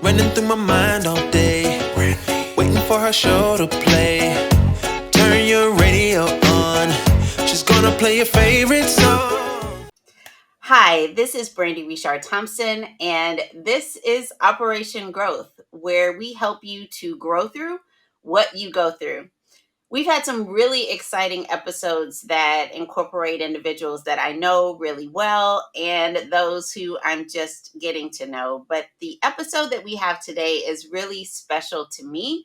running through my mind all day, waiting for her show to play. Turn your radio on, she's gonna play your favorite song. Hi, this is Brandi Richard Thompson, and this is Operation Growth, where we help you to grow through what you go through. We've had some really exciting episodes that incorporate individuals that I know really well and those who I'm just getting to know. But the episode that we have today is really special to me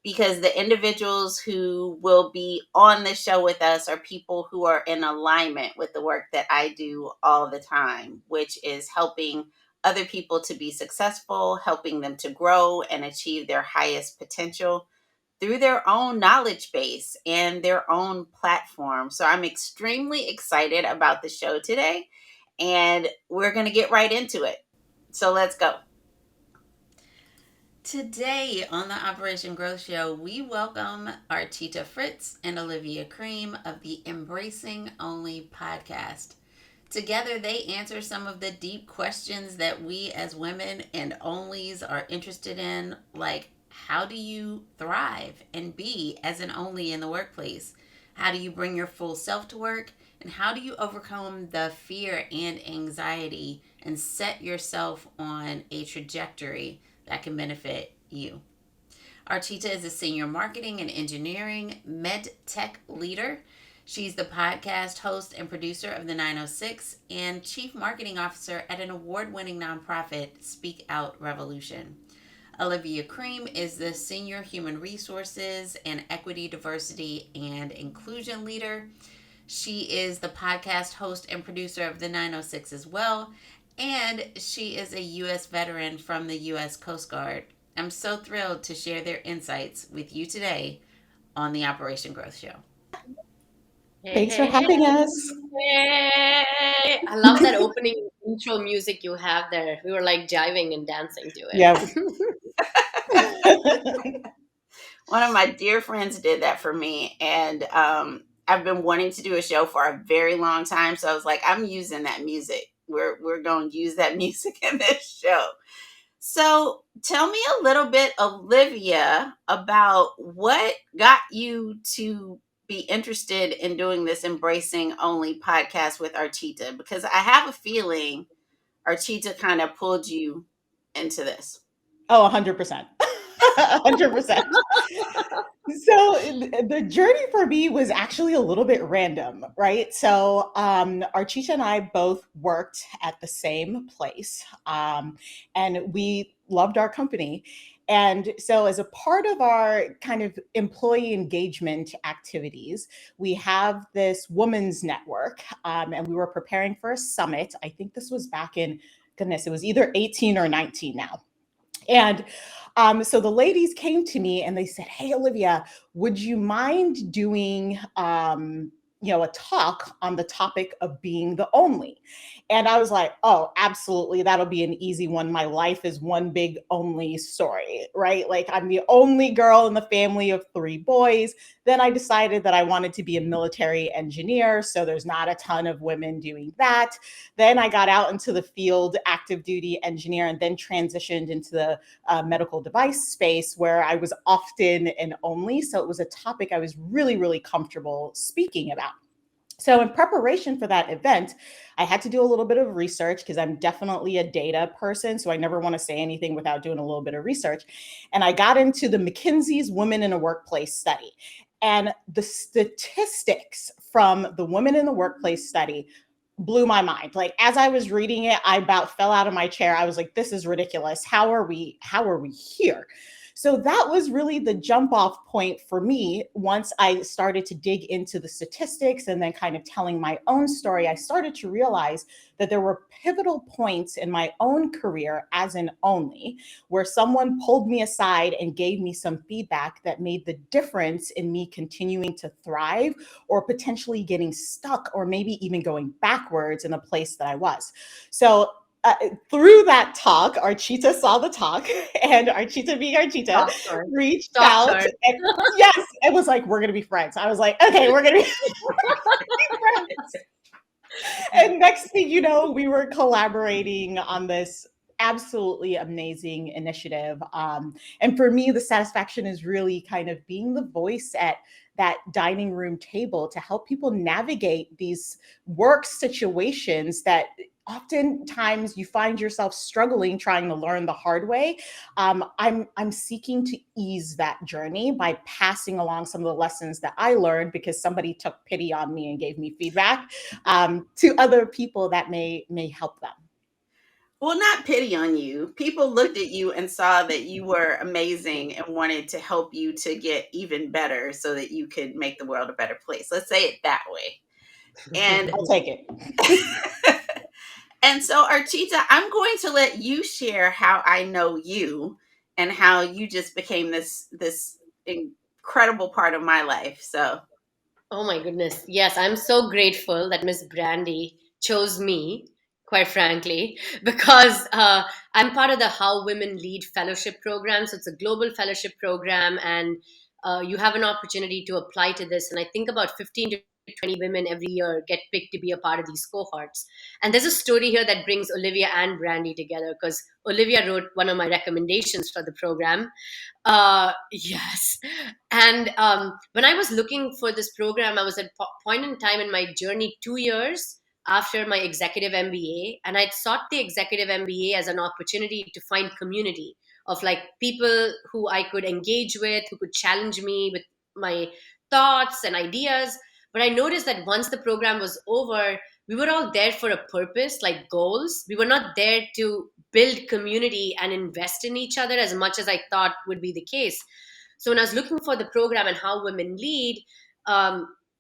because the individuals who will be on the show with us are people who are in alignment with the work that I do all the time, which is helping other people to be successful, helping them to grow and achieve their highest potential through their own knowledge base and their own platform. So I'm extremely excited about the show today, and we're going to get right into it. So let's go. Today on the Operation Growth Show, we welcome Archita Fritz and Olivia Cream of the Embracing Only podcast. Together, they answer some of the deep questions that we as women and onlys are interested in, like how do you thrive and be as an only in the workplace? How do you bring your full self to work? And how do you overcome the fear and anxiety and set yourself on a trajectory that can benefit you? Archita is a senior marketing and engineering MedTech leader. She's the podcast host and producer of The 906 and chief marketing officer at an award-winning nonprofit, Speak Out Revolution. Olivia Cream is the senior human resources and equity, diversity, and inclusion leader. She is the podcast host and producer of The 906 as well, and she is a U.S. veteran from the U.S. Coast Guard. I'm so thrilled to share their insights with you today on the Operation Growth Show. Thanks for having us. Yay. I love that opening intro music you have there. We were like jiving and dancing to it. Yeah. One of my dear friends did that for me, and I've been wanting to do a show for a very long time. So I was like, I'm using that music. We're going to use that music in this show. So tell me a little bit, Olivia, about what got you to be interested in doing this Embracing Only podcast with Archita, because I have a feeling Archita kind of pulled you into this. Oh, 100%. 100%. So the journey for me was actually a little bit random, right? So Archita and I both worked at the same place, and we loved our company. And so as a part of our kind of employee engagement activities, we have this women's network, and we were preparing for a summit. I think this was back in, goodness, it was either 18 or 19 now. And so the ladies came to me and they said, "Hey, Olivia, would you mind doing, a talk on the topic of being the only?" And I was like, "Oh, absolutely. That'll be an easy one. My life is one big only story, right? Like I'm the only girl in the family of 3 boys. Then I decided that I wanted to be a military engineer. So there's not a ton of women doing that. Then I got out into the field, active duty engineer, and then transitioned into the medical device space where I was often an only. So it was a topic I was really, really comfortable speaking about. So in preparation for that event, I had to do a little bit of research because I'm definitely a data person. So I never want to say anything without doing a little bit of research. And I got into the McKinsey's Women in a Workplace study. And the statistics from the Women in the Workplace study blew my mind. Like as I was reading it, I about fell out of my chair. I was like, this is ridiculous. How are we here? So that was really the jump off point for me. Once I started to dig into the statistics and then kind of telling my own story, I started to realize that there were pivotal points in my own career as an only where someone pulled me aside and gave me some feedback that made the difference in me continuing to thrive or potentially getting stuck or maybe even going backwards in the place that I was. So through that talk, Archita saw the talk, and Archita being Archita reached out. And, yes, it was like, we're going to be friends. I was like, okay, we're going to be friends. And next thing you know, we were collaborating on this absolutely amazing initiative. And for me, the satisfaction is really kind of being the voice at that dining room table to help people navigate these work situations that oftentimes you find yourself struggling trying to learn the hard way. I'm seeking to ease that journey by passing along some of the lessons that I learned because somebody took pity on me and gave me feedback, to other people that may help them. Well, not pity on you. People looked at you and saw that you were amazing and wanted to help you to get even better so that you could make the world a better place. Let's say it that way. And I'll take it. and so Archita, I'm going to let you share how I know you and how you just became this incredible part of my life. So, Oh my goodness. Yes, I'm so grateful that Miss Brandy chose me, quite frankly, because I'm part of the How Women Lead Fellowship Program. So it's a global fellowship program, and you have an opportunity to apply to this. And I think about 15 to 20 women every year get picked to be a part of these cohorts. And there's a story here that brings Olivia and Brandy together because Olivia wrote one of my recommendations for the program. Yes. And when I was looking for this program, I was at a point in time in my journey 2 years after my executive MBA. And I'd sought the executive MBA as an opportunity to find community of like people who I could engage with, who could challenge me with my thoughts and ideas. But I noticed that once the program was over, we were all there for a purpose, like goals. We were not there to build community and invest in each other as much as I thought would be the case. So when I was looking for the program and how women lead,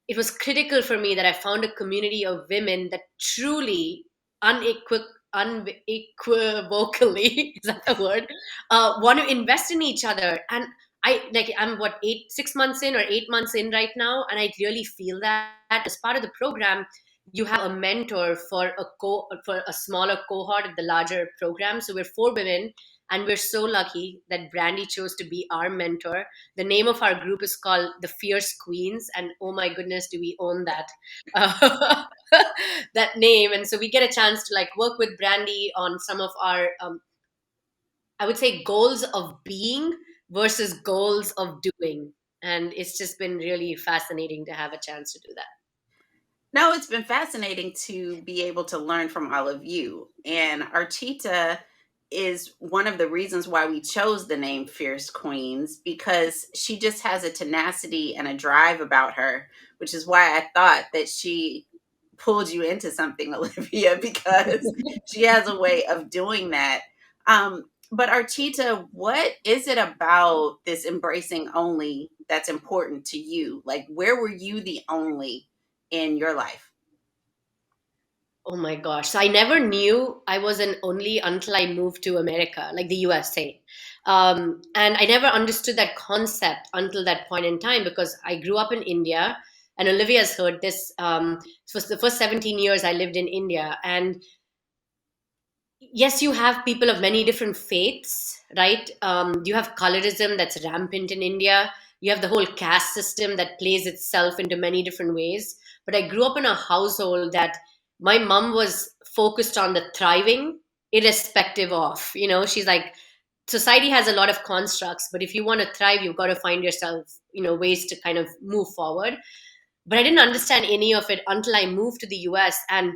it was critical for me that I found a community of women that truly unequivocally is that the word, want to invest in each other. And I'm what 6 months in or 8 months in right now, and I really feel that as part of the program you have a mentor for for a smaller cohort of the larger program. So we're 4 women, and we're so lucky that Brandy chose to be our mentor. The name of our group is called the Fierce Queens, and oh my goodness, do we own that that name? And so we get a chance to like work with Brandy on some of our, I would say, goals of being versus goals of doing. And it's just been really fascinating to have a chance to do that. no, it's been fascinating to be able to learn from all of you. And Archita is one of the reasons why we chose the name Fierce Queens, because she just has a tenacity and a drive about her, which is why I thought that she pulled you into something, Olivia, because she has a way of doing that. But Archita, what is it about this embracing only that's important to you? Like, where were you the only in your life? Oh my gosh. So I never knew I was an only until I moved to America, like the USA. And I never understood that concept until that point in time because I grew up in India, and Olivia's heard this. For the first 17 years, I lived in India. And yes, you have people of many different faiths, right? You have colorism that's rampant in India. You have the whole caste system that plays itself into many different ways. But I grew up in a household that my mom was focused on the thriving, irrespective of, she's like, society has a lot of constructs, but if you want to thrive, you've got to find yourself, ways to kind of move forward. But I didn't understand any of it until I moved to the US. And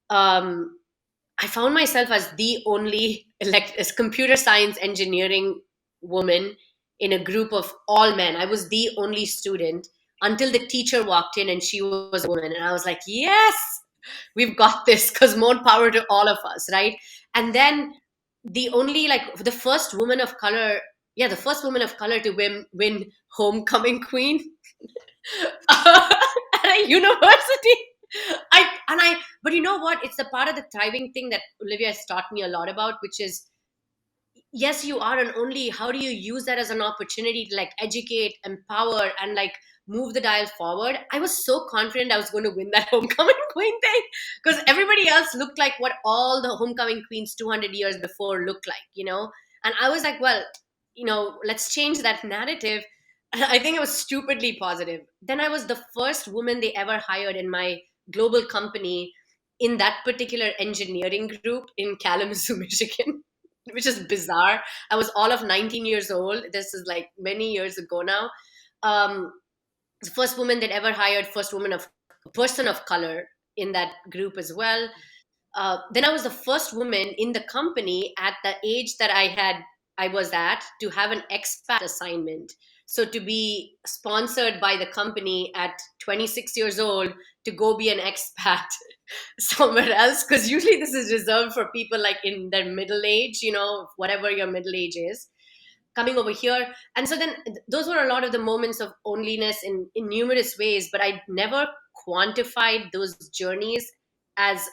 I found myself as the only as computer science engineering woman in a group of all men. I was the only student until the teacher walked in and she was a woman. And I was like, yes, we've got this, because more power to all of us, right? And then the first woman of color, the first woman of color to win homecoming queen at a university. But you know what? It's the part of the thriving thing that Olivia has taught me a lot about, which is, yes, you are an only. How do you use that as an opportunity to like educate, empower, and like move the dial forward? I was so confident I was going to win that homecoming queen thing because everybody else looked like what all the homecoming queens 200 years before looked like. And I was like, well, let's change that narrative. I think it was stupidly positive. Then I was the first woman they ever hired in my global company in that particular engineering group in Kalamazoo, Michigan. which is bizarre. I was all of 19 years old. This is like many years ago now. Um, the first woman that ever hired, first woman of person of color in that group as well. Then I was the first woman in the company at the age that I was at to have an expat assignment. So to be sponsored by the company at 26 years old to go be an expat somewhere else, because usually this is reserved for people like in their middle age, whatever your middle age is, coming over here. And so then those were a lot of the moments of onlyness in numerous ways, but I never quantified those journeys as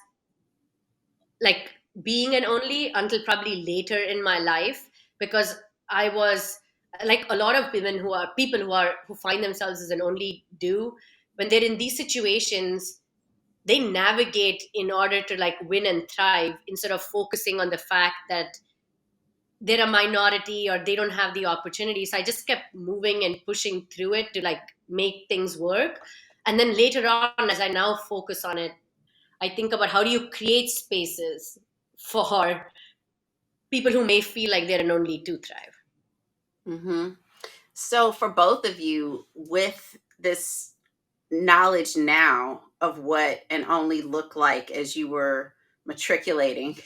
like being an only until probably later in my life, because I was like a lot of women who find themselves as an only do, when they're in these situations, they navigate in order to like win and thrive instead of focusing on the fact that they're a minority or they don't have the opportunities. I just kept moving and pushing through it to like make things work. And then later on, as I now focus on it, I think about how do you create spaces for people who may feel like they're an only to thrive. Mm-hmm. So for both of you, with this knowledge now of what an only looked like as you were matriculating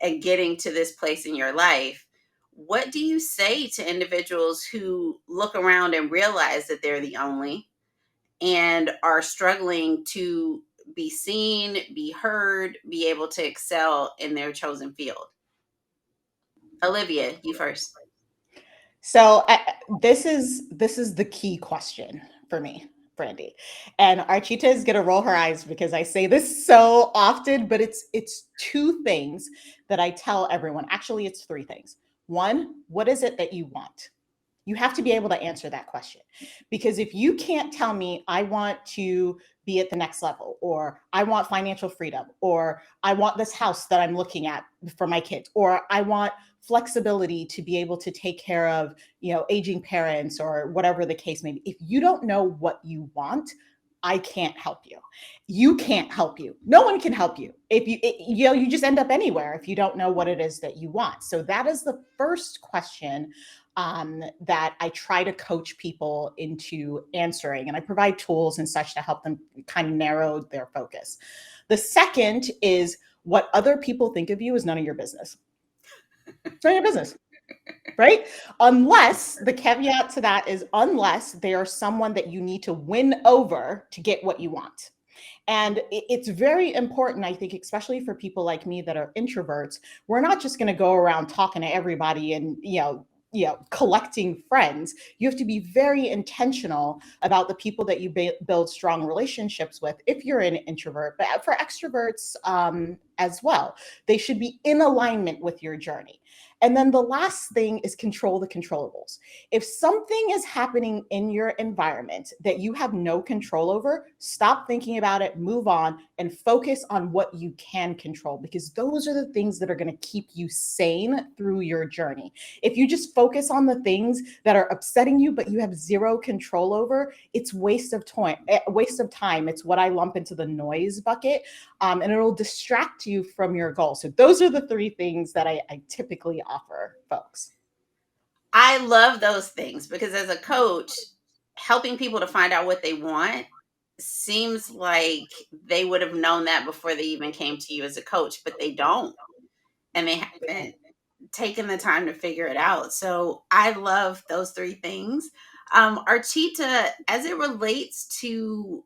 and getting to this place in your life, what do you say to individuals who look around and realize that they're the only and are struggling to be seen, be heard, be able to excel in their chosen field? Olivia, you first. So this is the key question for me, Brandi. And Archita is going to roll her eyes because I say this so often, but it's two things that I tell everyone. Actually, it's three things. One, what is it that you want? You have to be able to answer that question, because if you can't tell me I want to be at the next level, or I want financial freedom, or I want this house that I'm looking at for my kids, or I want flexibility to be able to take care of, aging parents or whatever the case may be. If you don't know what you want, I can't help you. You can't help you. No one can help you. If you just end up anywhere if you don't know what it is that you want. So that is the first question that I try to coach people into answering. And I provide tools and such to help them kind of narrow their focus. The second is, what other people think of you is none of your business. It's none of your business. Right? Unless, the caveat to that is, unless they are someone that you need to win over to get what you want. And it's very important, I think, especially for people like me that are introverts. We're not just going to go around talking to everybody and, collecting friends. You have to be very intentional about the people that you build strong relationships with if you're an introvert. But for extroverts as well, they should be in alignment with your journey. And then the last thing is control the controllables. If something is happening in your environment that you have no control over, stop thinking about it, move on, and focus on what you can control, because those are the things that are going to keep you sane through your journey. If you just focus on the things that are upsetting you, but you have zero control over, it's waste of time. It's what I lump into the noise bucket, and it'll distract you from your goal. So those are the three things that I typically offer folks. I love those things because as a coach, helping people to find out what they want seems like they would have known that before they even came to you as a coach, but they don't. And they haven't taken the time to figure it out. So I love those three things. Archita, as it relates to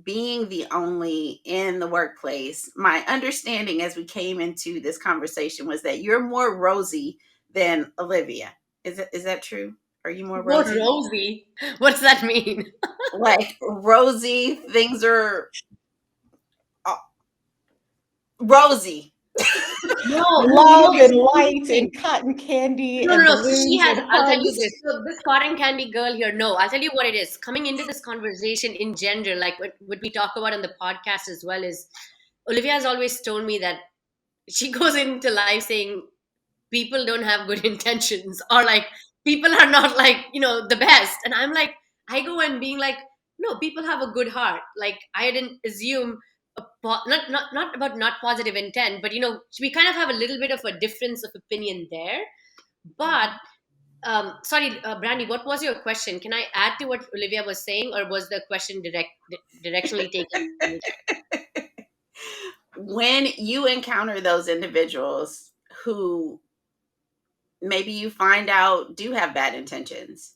being the only in the workplace, my understanding as we came into this conversation was that you're more rosy than Olivia. Is that true? Are you more rosy? What rosy? What does that mean? Like rosy, things are rosy. Love and light and cotton candy. No. Balloons She has. and I'll tell you hugs. this. So this cotton candy girl here. No, I'll tell you what it is. Coming into this conversation in general, like what we talk about on the podcast as well, is Olivia has always told me that she goes into life saying people don't have good intentions, or like people are not like the best. And I'm like, I go and being like, no, people have a good heart. Like I didn't assume not about not positive intent, but we kind of have a little bit of a difference of opinion there. But sorry, Brandi, what was your question? Can I add to what Olivia was saying, or was the question directionally taken? When you encounter those individuals who maybe you find out do have bad intentions,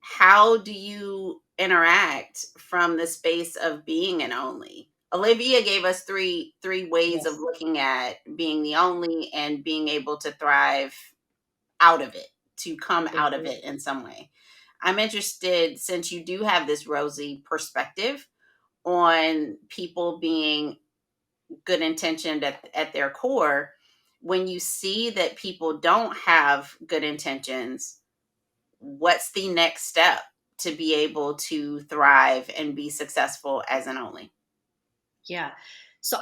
how do you interact from the space of being an only? Olivia gave us three ways of Yes. looking at being the only and being able to thrive out of it, to come out of it in some way. I'm interested, since you do have this rosy perspective on people being good intentioned at their core, when you see that people don't have good intentions, what's the next step to be able to thrive and be successful as an only? Yeah. So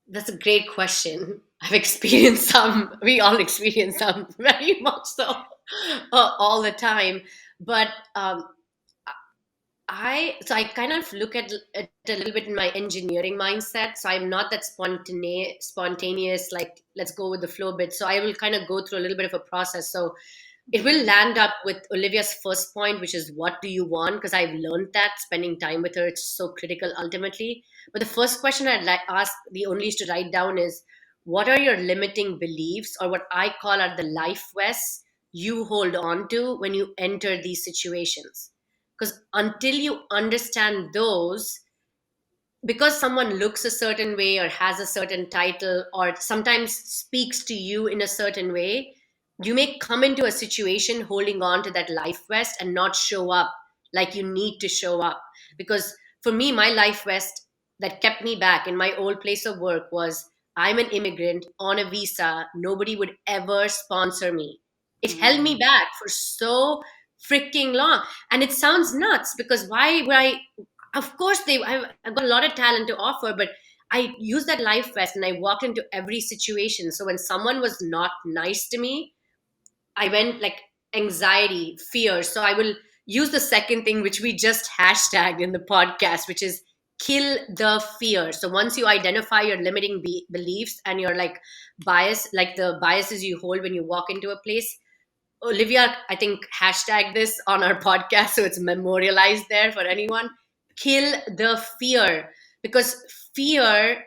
that's a great question. I've experienced some, we all experience some very much so all the time. But I kind of look at it a little bit in my engineering mindset. So I'm not that spontaneous, like let's go with the flow bit. So I will kind of go through a little bit of a process. So it will land up with Olivia's first point, which is what do you want? Because I've learned that spending time with her, it's so critical ultimately. But the first question I'd like ask the onlys to write down is, what are your limiting beliefs, or what I call are the life vests you hold on to when you enter these situations? Because until you understand those, because someone looks a certain way or has a certain title or sometimes speaks to you in a certain way, you may come into a situation holding on to that life vest and not show up like you need to show up. Because for me, my life vest that kept me back in my old place of work was, I'm an immigrant on a visa, nobody would ever sponsor me. It held me back for so freaking long. And it sounds nuts, because why would I? Of course I've got a lot of talent to offer, but I used that life vest and I walked into every situation. So when someone was not nice to me, I went like anxiety, fear. So I will use the second thing, which we just hashtagged in the podcast, which is kill the fear. So once you identify your limiting beliefs and your like bias, like the biases you hold when you walk into a place, Olivia, I think, hashtag this on our podcast, so it's memorialized there for anyone. Kill the fear, because fear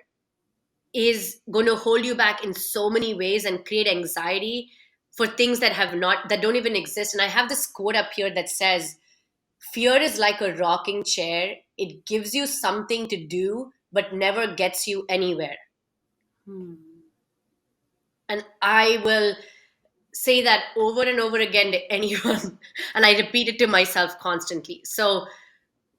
is going to hold you back in so many ways and create anxiety for things that don't even exist. And I have this quote up here that says, fear is like a rocking chair. It gives you something to do, but never gets you anywhere. And I will say that over and over again to anyone, and I repeat it to myself constantly. So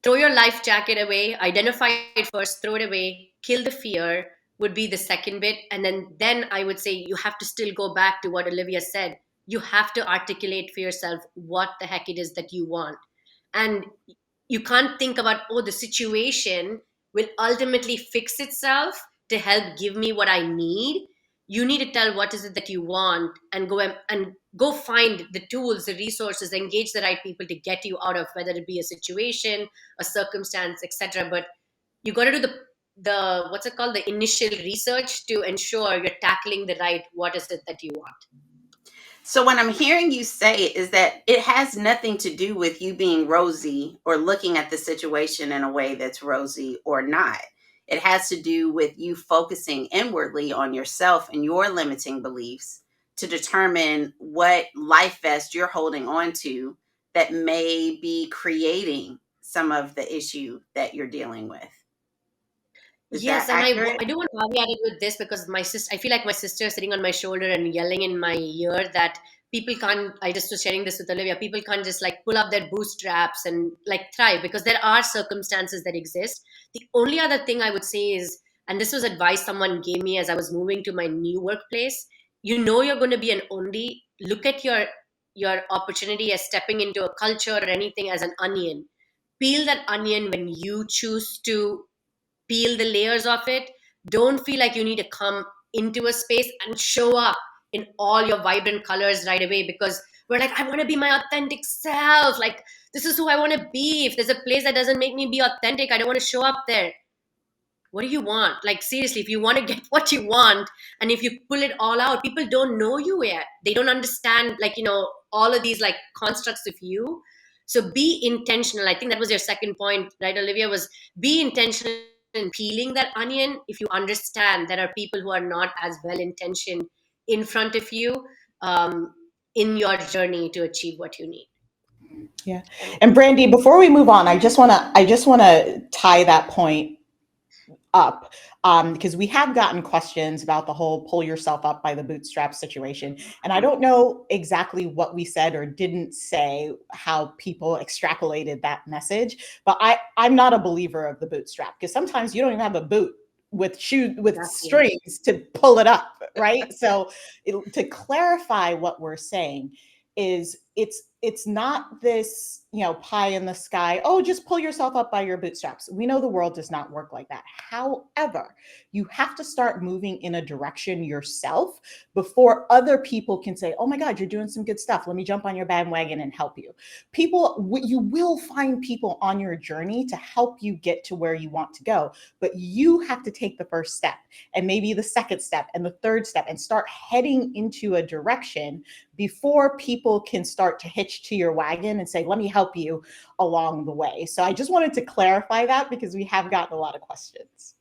throw your life jacket away, identify it first, throw it away, kill the fear would be the second bit. And then I would say you have to still go back to what Olivia said. You have to articulate for yourself what the heck it is that you want. And you can't think about, oh, the situation will ultimately fix itself to help give me what I need. You need to tell what is it that you want, and go find the tools, the resources, engage the right people to get you out of, whether it be a situation, a circumstance, etc. But you got to do the what's it called, the initial research to ensure you're tackling the right what is it that you want. So what I'm hearing you say is that it has nothing to do with you being rosy or looking at the situation in a way that's rosy or not. It has to do with you focusing inwardly on yourself and your limiting beliefs to determine what life vest you're holding on to that may be creating some of the issue that you're dealing with. Is Yes, that and accurate? I do want to caveat it with this, because I feel like my sister is sitting on my shoulder and yelling in my ear that people can't, I just was sharing this with Olivia, people can't just like pull up their bootstraps and like thrive, because there are circumstances that exist. The only other thing I would say is, and this was advice someone gave me as I was moving to my new workplace, you're going to be an only, look at your opportunity as stepping into a culture or anything as an onion. Peel that onion when you choose to peel the layers of it. Don't feel like you need to come into a space and show up in all your vibrant colors right away, because we're like, I want to be my authentic self. Like, this is who I want to be. If there's a place that doesn't make me be authentic, I don't want to show up there. what do you want? Like, seriously, if you want to get what you want, and if you pull it all out, people don't know you yet. They don't understand, like, all of these like constructs of you. So be intentional. I think that was your second point, right, Olivia, was be intentional in peeling that onion. If you understand there are people who are not as well intentioned in front of you, in your journey to achieve what you need. Yeah. And Brandi, before we move on, I just want to tie that point up, because we have gotten questions about the whole pull yourself up by the bootstrap situation. And I don't know exactly what we said or didn't say, how people extrapolated that message, but I'm not a believer of the bootstrap, because sometimes you don't even have a boot with strings to pull it up, right? So to clarify what we're saying is it's not this, pie in the sky, oh, just pull yourself up by your bootstraps. We know the world does not work like that. However, you have to start moving in a direction yourself before other people can say, oh my God, you're doing some good stuff. Let me jump on your bandwagon and help you. You will find people on your journey to help you get to where you want to go, but you have to take the first step, and maybe the second step and the third step, and start heading into a direction before people can start to hitch to your wagon and say, let me help you along the way. So I just wanted to clarify that, because we have gotten a lot of questions.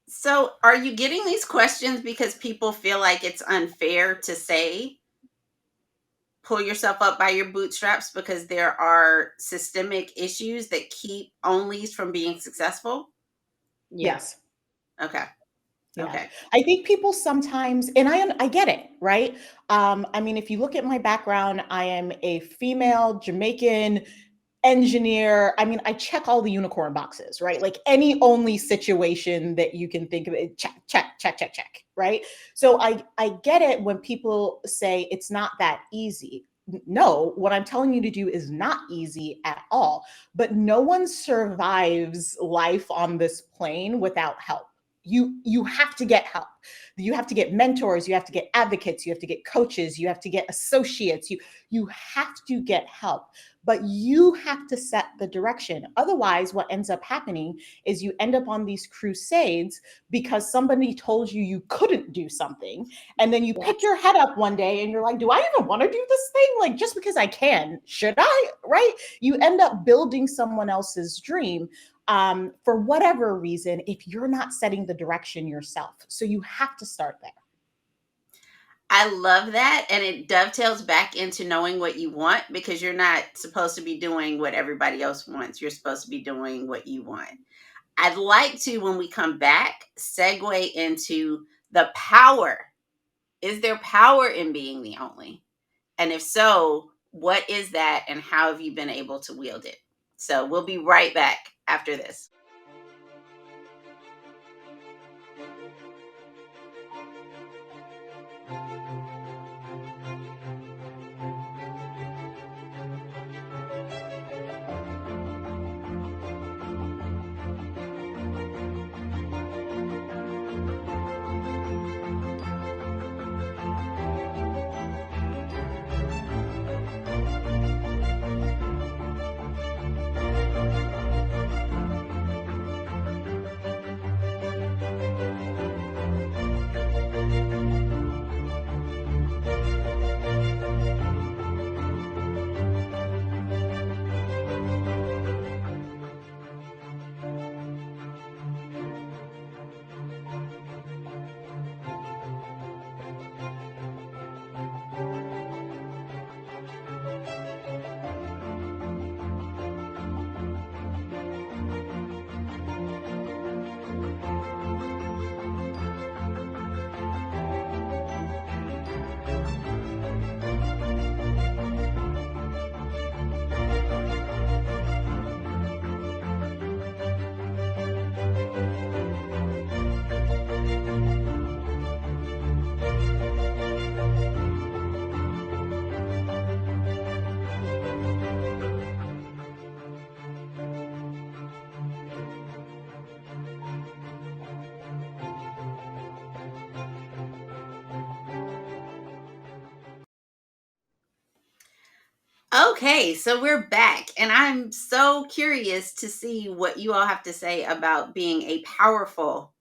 So are you getting these questions because people feel like it's unfair to say, pull yourself up by your bootstraps, because there are systemic issues that keep onlys from being successful? Yes. Okay. Yeah. Okay. I think people sometimes, and I get it, right? I mean, if you look at my background, I am a female Jamaican engineer. I mean, I check all the unicorn boxes, right? Like any only situation that you can think of, it, check, right? So I get it when people say it's not that easy. No, what I'm telling you to do is not easy at all. But no one survives life on this plane without help. You have to get help. You have to get mentors, you have to get advocates, you have to get coaches, you have to get associates, you have to get help, but you have to set the direction. Otherwise, what ends up happening is you end up on these crusades because somebody told you you couldn't do something, and then you pick your head up one day and you're like, do I even want to do this thing? Like, just because I can, should I? Right? You end up building someone else's dream, for whatever reason, if you're not setting the direction yourself. So you have to start there. I love that. And it dovetails back into knowing what you want, because you're not supposed to be doing what everybody else wants. You're supposed to be doing what you want. I'd like to, when we come back, segue into the power. Is there power in being the only? And if so, what is that, and how have you been able to wield it? So we'll be right back after this. Okay, so we're back, and I'm so curious to see what you all have to say about being a powerful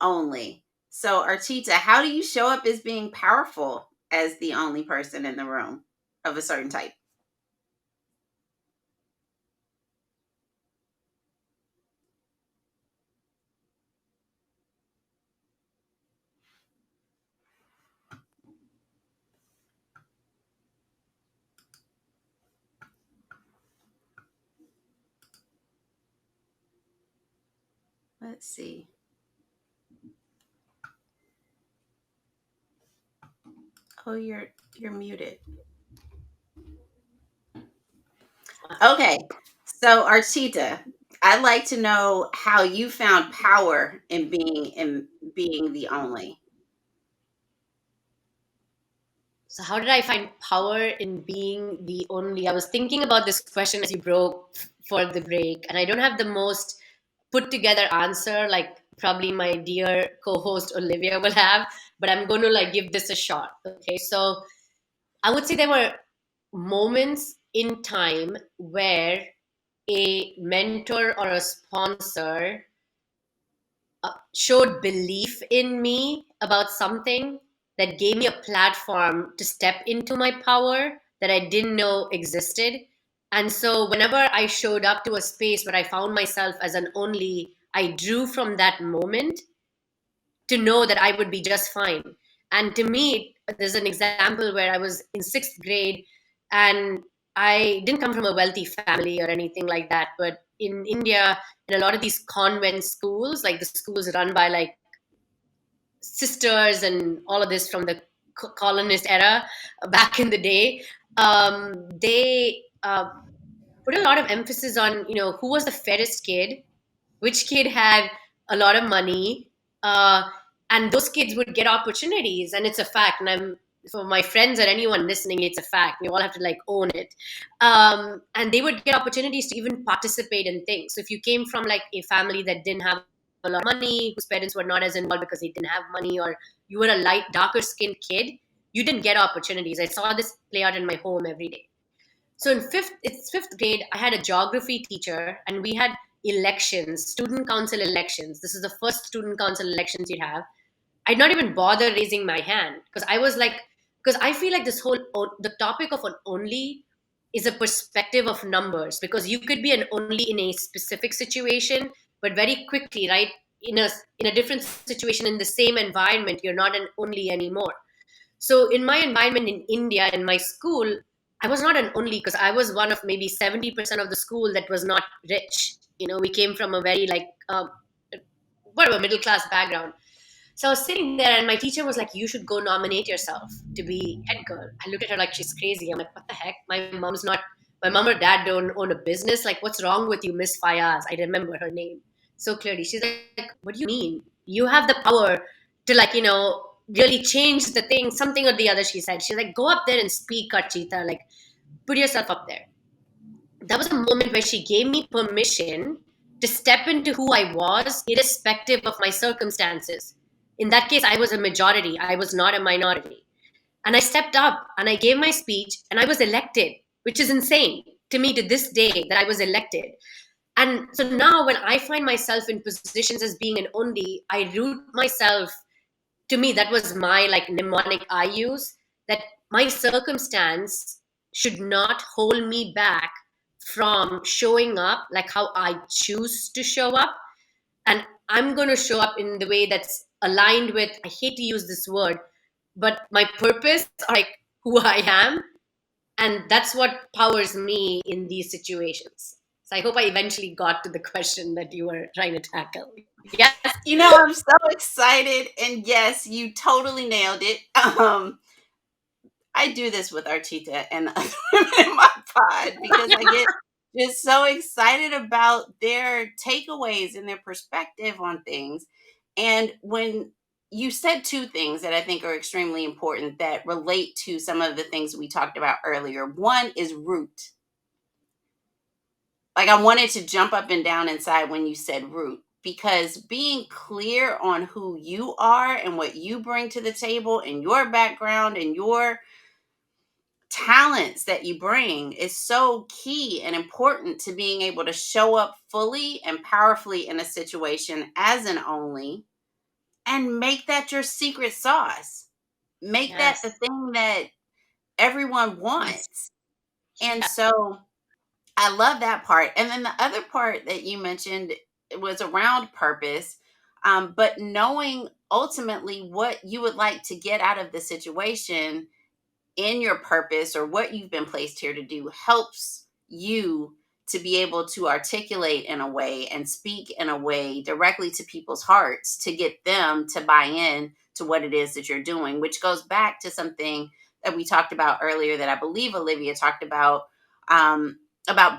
only. So, Archita, how do you show up as being powerful as the only person in the room of a certain type? Let's see. Oh, you're muted. Okay. So, Archita, I'd like to know how you found power in being the only. So how did I find power in being the only? I was thinking about this question as you broke for the break, and I don't have the most put together answer like probably my dear co-host Olivia will have, but I'm going to like give this a shot. Okay, so I would say there were moments in time where a mentor or a sponsor showed belief in me about something that gave me a platform to step into my power that I didn't know existed. And so, whenever I showed up to a space where I found myself as an only, I drew from that moment to know that I would be just fine. And to me, there's an example where I was in sixth grade and I didn't come from a wealthy family or anything like that. But in India, in a lot of these convent schools, like the schools run by like sisters and all of this from the colonist era back in the day, they put a lot of emphasis on, who was the fairest kid, which kid had a lot of money, uh, and those kids would get opportunities. And it's a fact. And I'm for my friends or anyone listening, it's a fact. We all have to like own it. And they would get opportunities to even participate in things. So if you came from like a family that didn't have a lot of money, whose parents were not as involved because they didn't have money, or you were a light, darker skinned kid, you didn't get opportunities. I saw this play out in my home every day. So it's fifth grade. I had a geography teacher, and we had elections, student council elections. This is the first student council elections you'd have. I'd not even bother raising my hand because I was like, because I feel like this whole the topic of an only is a perspective of numbers, because you could be an only in a specific situation, but very quickly, right, in a different situation in the same environment, you're not an only anymore. So in my environment in India, in my school, I was not an only because I was one of maybe 70% of the school that was not rich. We came from a very like whatever middle class background. So I was sitting there and my teacher was like, you should go nominate yourself to be head girl. I looked at her like she's crazy. I'm like, what the heck? My mom or dad don't own a business. Like, what's wrong with you, Miss Fayaz? I remember her name so clearly. She's like, what do you mean? You have the power to like, really change the thing, something or the other, she said. She's like, go up there and speak, Archita. Like, put yourself up there. That was a moment where she gave me permission to step into who I was, irrespective of my circumstances. In that case, I was a majority, I was not a minority. And I stepped up and I gave my speech and I was elected, which is insane to me to this day that I was elected. And so now when I find myself in positions as being an only, I root myself. To me, that was my like mnemonic I use, that my circumstance should not hold me back from showing up like how I choose to show up. And I'm going to show up in the way that's aligned with, I hate to use this word, but my purpose, like who I am. And that's what powers me in these situations. So I hope I eventually got to the question that you were trying to tackle. Yes. I'm so excited, and yes, you totally nailed it. I do this with Archita and other women in my pod because I get just so excited about their takeaways and their perspective on things. And when you said two things that I think are extremely important that relate to some of the things we talked about earlier. One is root. Like, I wanted to jump up and down inside when you said root, because being clear on who you are and what you bring to the table and your background and your talents that you bring is so key and important to being able to show up fully and powerfully in a situation as an only, and make that your secret sauce. Make that the Yes. thing that everyone Yes. wants. And Yeah. so I love that part. And then the other part that you mentioned was around purpose, but knowing ultimately what you would like to get out of the situation in your purpose or what you've been placed here to do helps you to be able to articulate in a way and speak in a way directly to people's hearts to get them to buy in to what it is that you're doing, which goes back to something that we talked about earlier that I believe Olivia talked about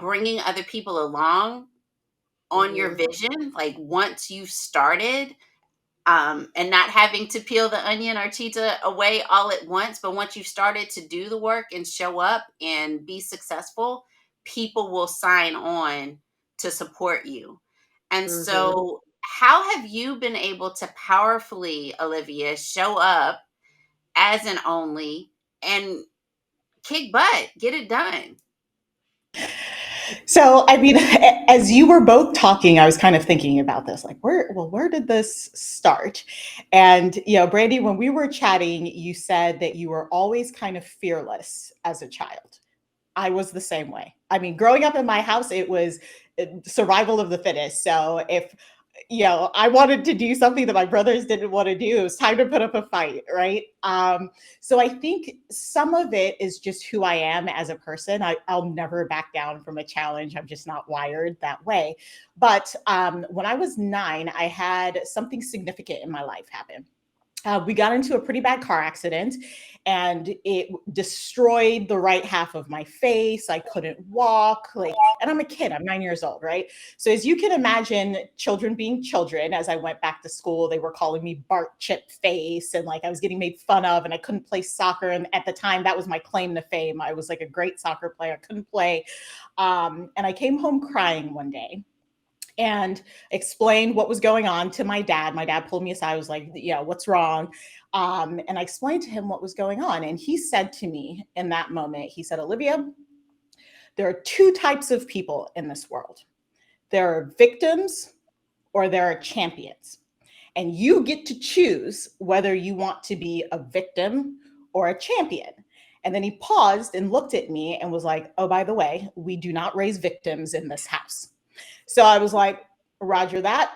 bringing other people along on your Mm-hmm. vision. Like once you've started, and not having to peel the onion or Archita away all at once. But once you've started to do the work and show up and be successful, people will sign on to support you. And Mm-hmm. so, how have you been able to powerfully, Olivia, show up as an only and kick butt, get it done? So, I mean, as you were both talking, I was kind of thinking about this, like, where did this start? And, Brandi, when we were chatting, you said that you were always kind of fearless as a child. I was the same way. I mean, growing up in my house, it was survival of the fittest. So if I wanted to do something that my brothers didn't want to do, it was time to put up a fight, right? So I think some of it is just who I am as a person. I'll never back down from a challenge. I'm just not wired that way. But when I was 9, I had something significant in my life happen. We got into a pretty bad car accident and it destroyed the right half of my face. I couldn't walk, and I'm a kid, I'm 9 years old, right? So as you can imagine, children being children, as I went back to school, they were calling me Bart Chip Face, and I was getting made fun of, and I couldn't play soccer. And at the time, that was my claim to fame. I was like a great soccer player, I couldn't play. And I came home crying one day and explained what was going on to my dad. My dad pulled me aside, was like, yeah, what's wrong? And I explained to him what was going on. And he said to me in that moment, he said, Olivia, there are 2 types of people in this world. There are victims or there are champions. And you get to choose whether you want to be a victim or a champion. And then he paused and looked at me and was like, oh, by the way, we do not raise victims in this house. So I was like, Roger that,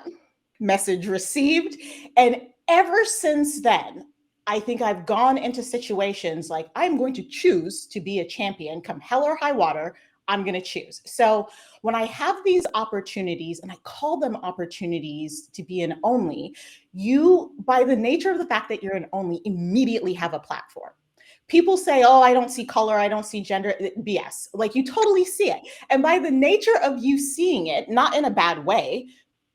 message received. And ever since then, I think I've gone into situations like I'm going to choose to be a champion, come hell or high water, I'm going to choose. So when I have these opportunities, and I call them opportunities to be an only, you, by the nature of the fact that you're an only, immediately have a platform. People say, oh, I don't see color, I don't see gender. BS. You totally see it. And by the nature of you seeing it, not in a bad way,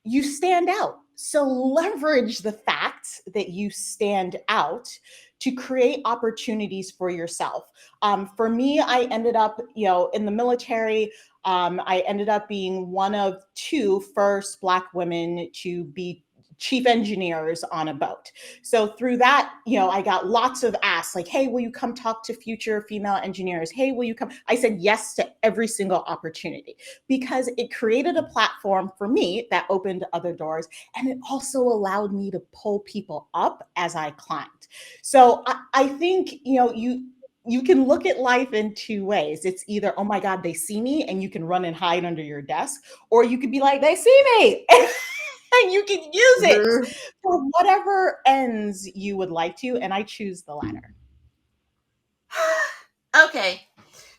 you stand out. So leverage the fact that you stand out to create opportunities for yourself. For me, I ended up, in the military. I ended up being one of 2 first Black women to be chief engineers on a boat. So through that, I got lots of asks like, hey, will you come talk to future female engineers? Hey, will you come? I said yes to every single opportunity because it created a platform for me that opened other doors. And it also allowed me to pull people up as I climbed. So I think, you can look at life in 2 ways. It's either, oh my God, they see me, and you can run and hide under your desk, or you could be like, they see me. And you can use it Mm-hmm. for whatever ends you would like to. And I choose the latter. Okay.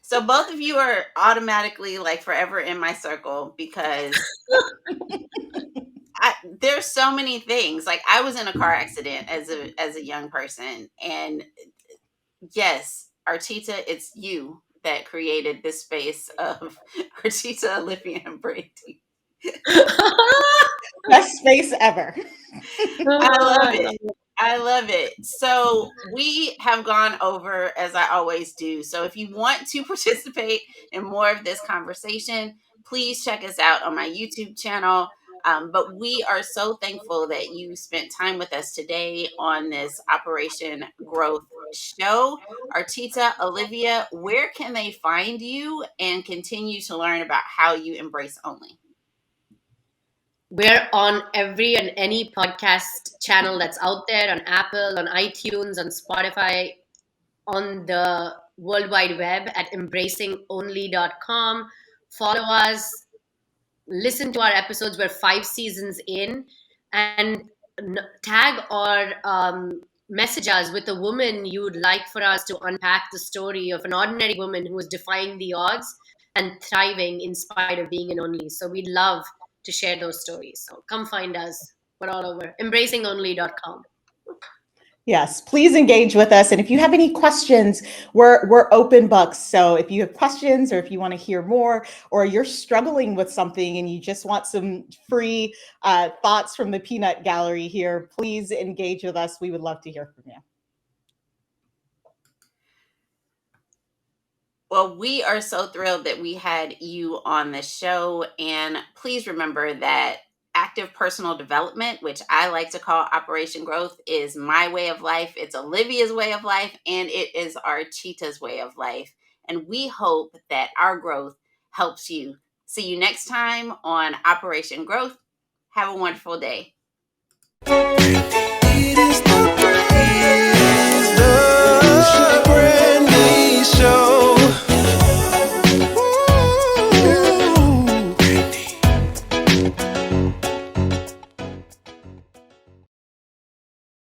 So both of you are automatically forever in my circle because there's so many things. Like I was in a car accident as a young person, and yes, Archita, it's you that created this space of Archita, Olivia, and Brandi. Best space ever. I love I love it. I love it. So we have gone over as I always do. So if you want to participate in more of this conversation, please check us out on my YouTube channel. But we are so thankful that you spent time with us today on this Operation Growth show. Archita, Olivia, where can they find you and continue to learn about how you embrace only? We're on every and any podcast channel that's out there, on Apple, on iTunes, on Spotify, on the World Wide Web at embracingonly.com. Follow us, listen to our episodes. We're 5 seasons in, and tag or message us with a woman you'd like for us to unpack the story of an ordinary woman who is defying the odds and thriving in spite of being an only. So we'd love to share those stories. So come find us. We're all over. embracingonly.com. Yes, please engage with us. And if you have any questions, we're open books. So if you have questions, or if you want to hear more, or you're struggling with something and you just want some free thoughts from the peanut gallery here, please engage with us. We would love to hear from you. Well, we are so thrilled that we had you on the show. And please remember that active personal development, which I like to call Operation Growth, is my way of life. It's Olivia's way of life, and it is Archita's way of life. And we hope that our growth helps you. See you next time on Operation Growth. Have a wonderful day. It is